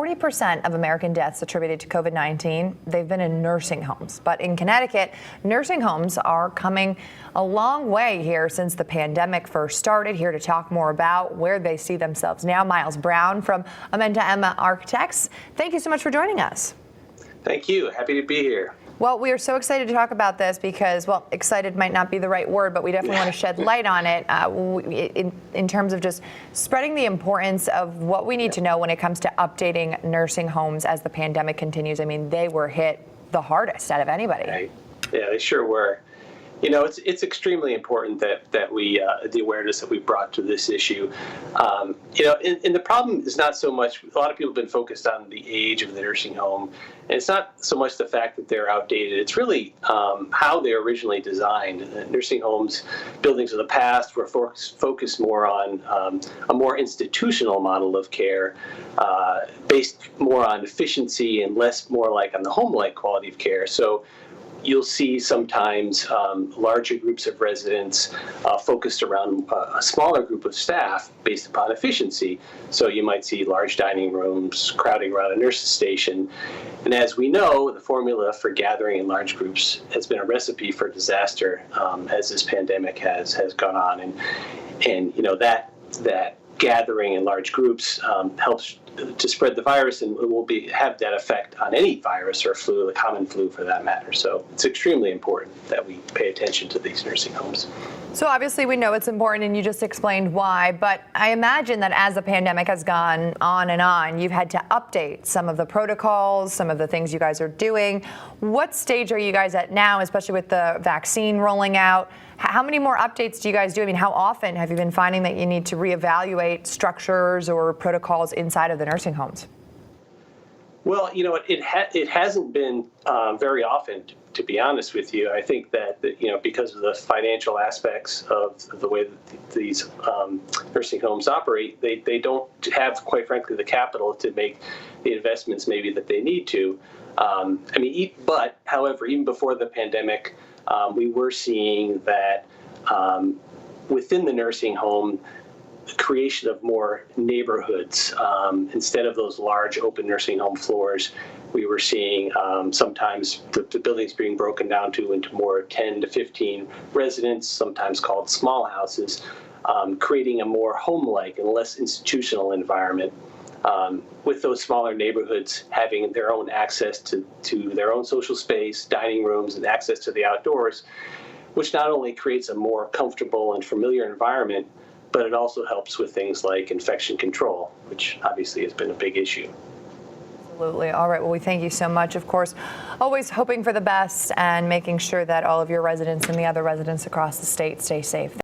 40% of American deaths attributed to COVID-19, they've been in nursing homes. But in Connecticut, nursing homes are coming a long way here since the pandemic first started. Here to talk more about where they see themselves now, Miles Brown from Amenta Emma Architects. Thank you so much for joining us. Thank you. Happy to be here. Well, we are so excited to talk about this because, well, excited might not be the right word, but we definitely want to shed light on it in terms of just spreading the importance of what we need to know when it comes to updating nursing homes as the pandemic continues. I mean, they were hit the hardest out of anybody. Right. Yeah, they sure were. You know, it's extremely important that we the awareness that we brought to this issue. You know, and the problem is not so much. A lot of people have been focused on the age of the nursing home, and it's not so much the fact that they're outdated. It's really how they were originally designed. Nursing homes, buildings of the past, were focused more on a more institutional model of care, based more on efficiency and less more like on the home-like quality of care. So you'll see sometimes larger groups of residents focused around a smaller group of staff based upon efficiency. So you might see large dining rooms crowding around a nurse's station. And as we know, the formula for gathering in large groups has been a recipe for disaster as this pandemic has gone on. And you know, that gathering in large groups helps to spread the virus, and it will have that effect on any virus or flu, the common flu for that matter. So it's extremely important that we pay attention to these nursing homes. So obviously we know it's important, and you just explained why, but I imagine that as the pandemic has gone on and on, you've had to update some of the protocols, some of the things you guys are doing. What stage are you guys at now, especially with the vaccine rolling out? How many more updates do you guys do? I mean, how often have you been finding that you need to reevaluate structures or protocols inside of the nursing homes? Well, you know, it hasn't been very often, to be honest with you. I think that you know, because of the financial aspects of the way that these nursing homes operate, they don't have, quite frankly, the capital to make the investments maybe that they need to. I mean, but however, even before the pandemic, we were seeing that within the nursing home, the creation of more neighborhoods. Instead of those large open nursing home floors, we were seeing sometimes the buildings being broken down into more 10 to 15 residents, sometimes called small houses, creating a more home-like and less institutional environment. With those smaller neighborhoods having their own access to their own social space, dining rooms, and access to the outdoors, which not only creates a more comfortable and familiar environment, but it also helps with things like infection control, which obviously has been a big issue. Absolutely. All right. Well, we thank you so much. Of course, always hoping for the best and making sure that all of your residents and the other residents across the state stay safe.